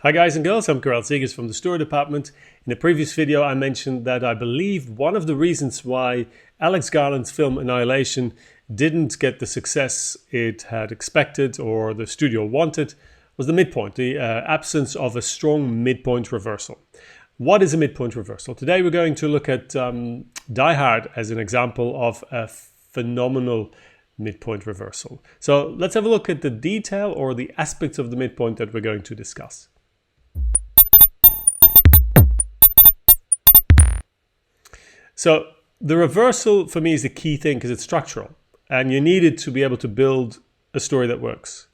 Hi guys and girls, I'm Karel from the story department. In a previous video I mentioned that I believe one of the reasons why Alex Garland's film Annihilation didn't get the success it had expected or the studio wanted was the midpoint, the absence of a strong midpoint reversal. What is a midpoint reversal? Today we're going to look at Die Hard as an example of a phenomenal midpoint reversal. So let's have a look at the detail or the aspects of the midpoint that we're going to discuss. So the reversal for me is the key thing because it's structural and you need it to be able to build a story that works.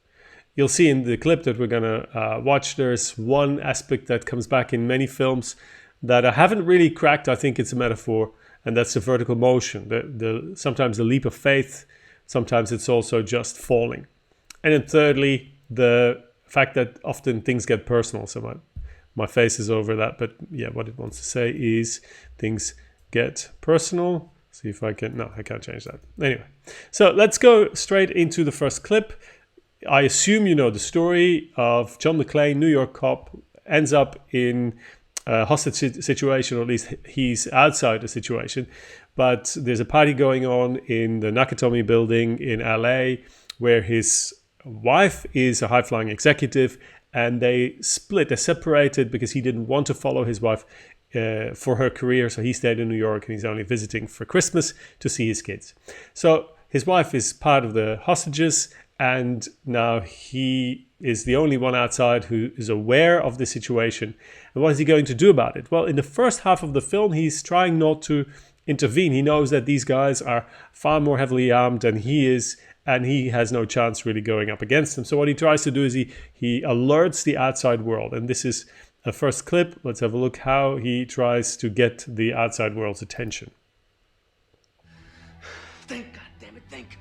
You'll see in the clip that we're going to watch, there's one aspect that comes back in many films that I haven't really cracked. I think it's a metaphor, and that's the vertical motion. Sometimes the leap of faith, sometimes it's also just falling. And then thirdly, the fact that often things get personal. So my face is over that, but yeah, what it wants to say is things get personal. See if I can, no, I can't change that. Anyway, so let's go straight into the first clip. I assume you know the story of John McClane, New York cop, ends up in a hostage situation, or at least he's outside the situation. But there's a party going on in the Nakatomi building in LA where his wife is a high-flying executive, and they split, they separated because he didn't want to follow his wife for her career, so he stayed in New York and he's only visiting for Christmas to see his kids. So his wife is part of the hostages, and now he is the only one outside who is aware of the situation. And what is he going to do about it? Well, in the first half of the film, he's trying not to intervene. He knows that these guys are far more heavily armed than he is, and he has no chance really going up against them. So what he tries to do is he alerts the outside world, and this is a first clip. Let's have a look how he tries to get the outside world's attention. Think, goddammit, think.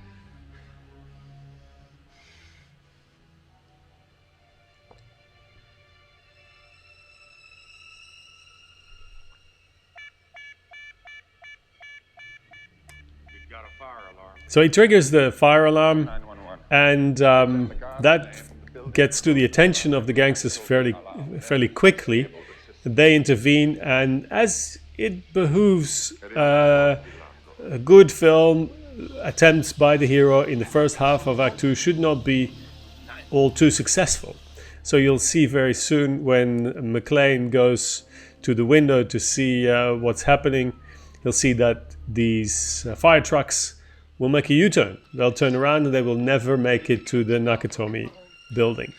We've got a fire alarm. So he triggers the fire alarm, and that gets to the attention of the gangsters fairly quickly. They intervene, and as it behooves a good film, attempts by the hero in the first half of Act 2 should not be all too successful. So you'll see very soon when McClane goes to the window to see what's happening, he'll see that these fire trucks will make a U-turn. They'll turn around and they will never make it to the Nakatomi building.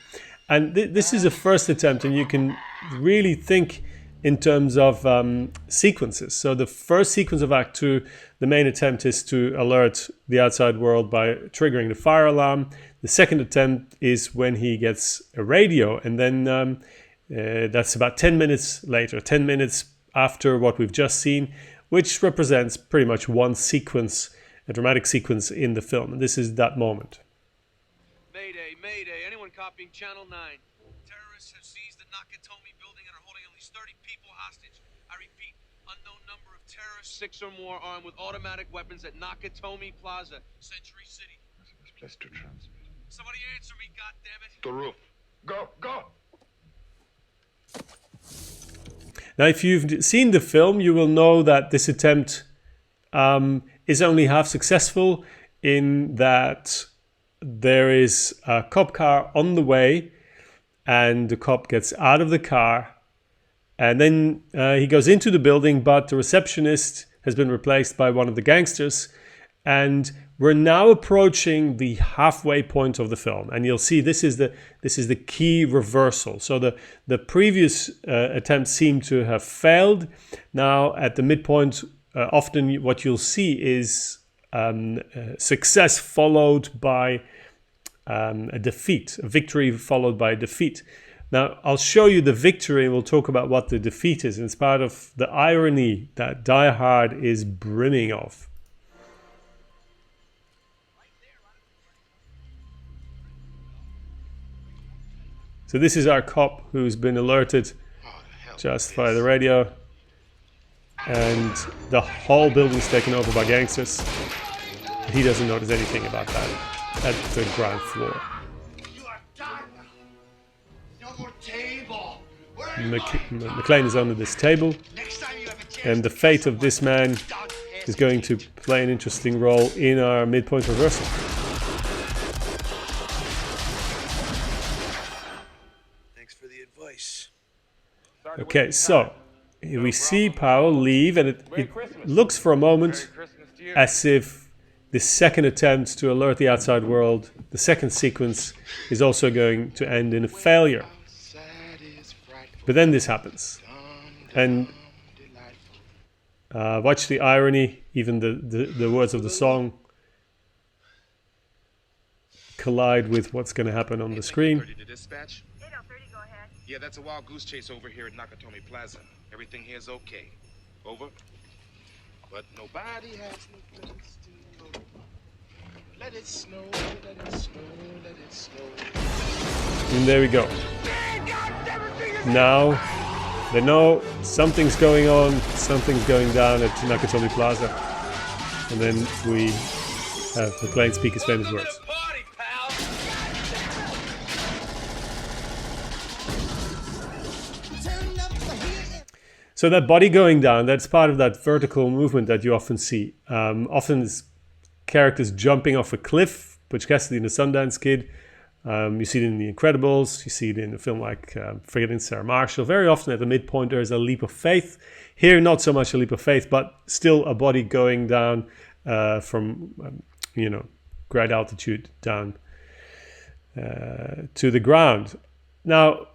And this is a first attempt, and you can really think in terms of sequences. So the first sequence of Act 2, the main attempt is to alert the outside world by triggering the fire alarm. The second attempt is when he gets a radio, and then that's about 10 minutes later, 10 minutes after what we've just seen, which represents pretty much one sequence, a dramatic sequence in the film. And this is that moment. Mayday, mayday. Anyone copying Channel 9? Terrorists have seized the Nakatomi building and are holding at least 30 people hostage. I repeat, unknown number of terrorists, 6 or more, armed with automatic weapons at Nakatomi Plaza, Century City. What's the best place to transmit? Somebody answer me, goddammit. The roof. Go, go! Now, if you've seen the film, you will know that this attempt is only half successful, in that there is a cop car on the way, and the cop gets out of the car, and then he goes into the building, but the receptionist has been replaced by one of the gangsters, and we're now approaching the halfway point of the film, and you'll see this is the key reversal. So the previous attempts seem to have failed. Now at the midpoint, often what you'll see is success followed by a defeat, a victory followed by a defeat. Now, I'll show you the victory and we'll talk about what the defeat is. And it's part of the irony that Die Hard is brimming of. So this is our cop who's been alerted just via the radio. And the whole building's taken over by gangsters. He doesn't notice anything about that at the ground floor. You are done. No more table. McClane is under this table, and the fate of this man is going to play an interesting role in our midpoint reversal. Thanks for the advice. Okay, so here we see Powell leave, and it looks for a moment as if the second attempt to alert the outside world, the second sequence, is also going to end in a failure. But then this happens. And watch the irony, even the words of the song collide with what's going to happen on the screen. 8:30, go ahead. Yeah, that's a wild goose chase over here at Nakatomi Plaza. Everything here's okay. Over. But nobody has no place to go. Let it snow, let it snow, let it snow. And there we go. Now they know something's going on, something's going down at Nakatomi Plaza. And then we have McClane speak his famous words. Party, pal! So that body going down, that's part of that vertical movement that you often see. Often it's characters jumping off a cliff, Butch Cassidy in the Sundance Kid. You see it in The Incredibles. You see it in a film like Forgetting Sarah Marshall. Very often at the midpoint there is a leap of faith. Here, not so much a leap of faith, but still a body going down from, great altitude down to the ground. Now,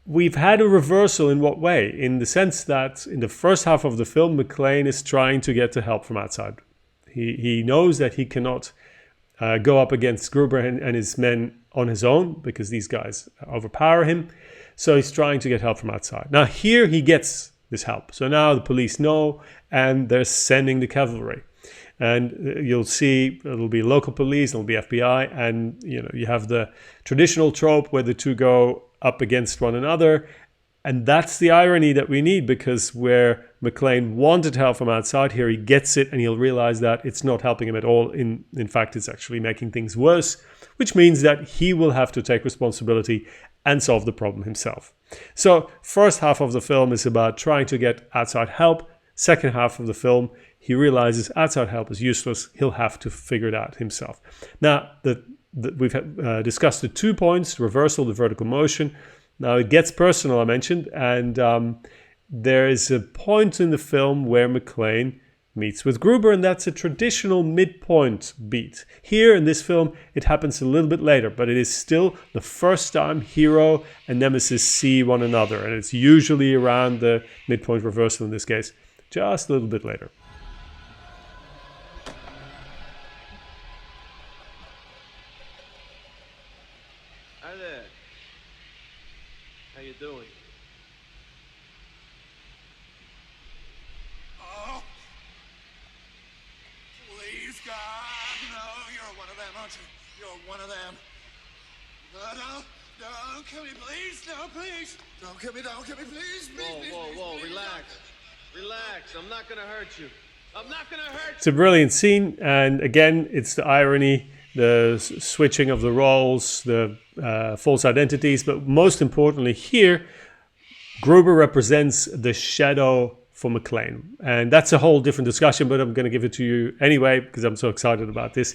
we've had a reversal in what way? In the sense that in the first half of the film, McClane is trying to get the help from outside. He knows that he cannot go up against Gruber and his men on his own because these guys overpower him. So he's trying to get help from outside. Now here he gets this help. So now the police know and they're sending the cavalry. And you'll see it'll be local police, it'll be FBI, and you have the traditional trope where the two go up against one another. And that's the irony that we need, because where McClane wanted help from outside, here he gets it and he'll realize that it's not helping him at all. In fact, it's actually making things worse, which means that he will have to take responsibility and solve the problem himself. So first half of the film is about trying to get outside help. Second half of the film, he realizes outside help is useless. He'll have to figure it out himself. Now, we've discussed the 2 points, reversal, the vertical motion. Now it gets personal, I mentioned, and there is a point in the film where McClane meets with Gruber, and that's a traditional midpoint beat. Here in this film, it happens a little bit later, but it is still the first time hero and nemesis see one another, and it's usually around the midpoint reversal in this case, just a little bit later. Hi there. How you doing? Oh. Please, God, no, you're one of them, aren't you? You're one of them. No, don't kill me, please. No, please. Don't kill me, please. Whoa, relax. Relax, I'm not gonna hurt you. I'm not gonna hurt you. It's a brilliant scene, and again, it's the irony, the switching of the roles, the false identities, but most importantly here, Gruber represents the shadow for McClane. And that's a whole different discussion, but I'm going to give it to you anyway because I'm so excited about this.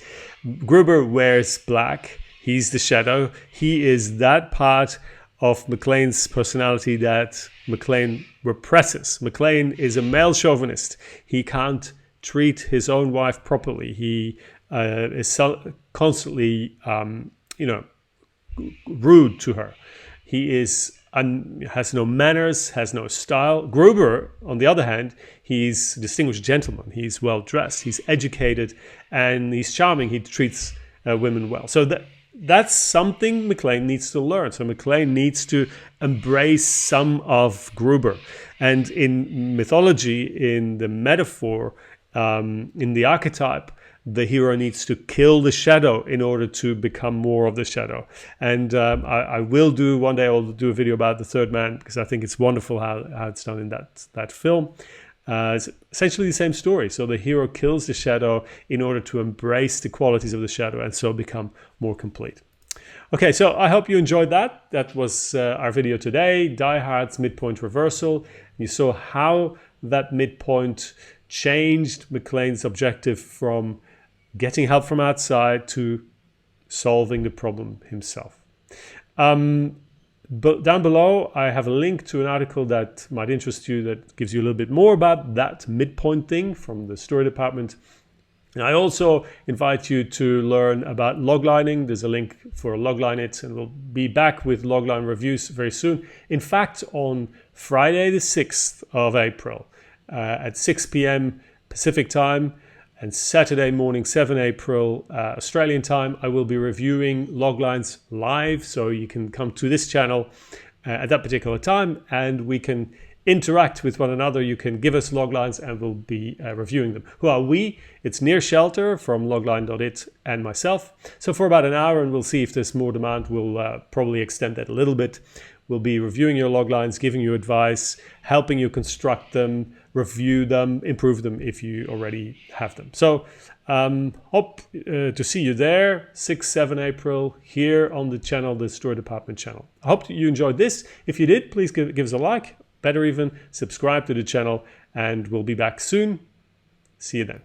Gruber wears black. He's the shadow. He is that part of McClane's personality that McClane represses. McClane is a male chauvinist. He can't treat his own wife properly. He is constantly, rude to her. He has no manners, has no style. Gruber, on the other hand, he's a distinguished gentleman. He's well dressed. He's educated, and he's charming. He treats women well. So that's something McClane needs to learn. So McClane needs to embrace some of Gruber. And in mythology, in the metaphor, in the archetype, the hero needs to kill the shadow in order to become more of the shadow. And I will do, one day I'll do a video about The Third Man, because I think it's wonderful how it's done in that film. It's essentially the same story. So the hero kills the shadow in order to embrace the qualities of the shadow and so become more complete. Okay, so I hope you enjoyed that. That was our video today, Die Hard's midpoint reversal. You saw how that midpoint changed McClane's objective from getting help from outside to solving the problem himself. But down below, I have a link to an article that might interest you that gives you a little bit more about that midpoint thing from the story department. And I also invite you to learn about loglining. There's a link for Logline It, and we'll be back with logline reviews very soon. In fact, on Friday the 6th of April at 6 p.m. Pacific time and Saturday morning 7 April Australian time, I will be reviewing loglines live. So you can come to this channel at that particular time and we can interact with one another. You can give us loglines and we'll be reviewing them. Who are we? It's Near Shelter from logline.it and myself. So for about an hour, and we'll see if there's more demand, we'll probably extend that a little bit. We'll be reviewing your loglines, giving you advice, helping you construct them, review them, improve them if you already have them. So hope to see you there, 6-7 April, here on the channel, the Story Department channel. I hope you enjoyed this. If you did, please give us a like. Better even, subscribe to the channel, and we'll be back soon. See you then.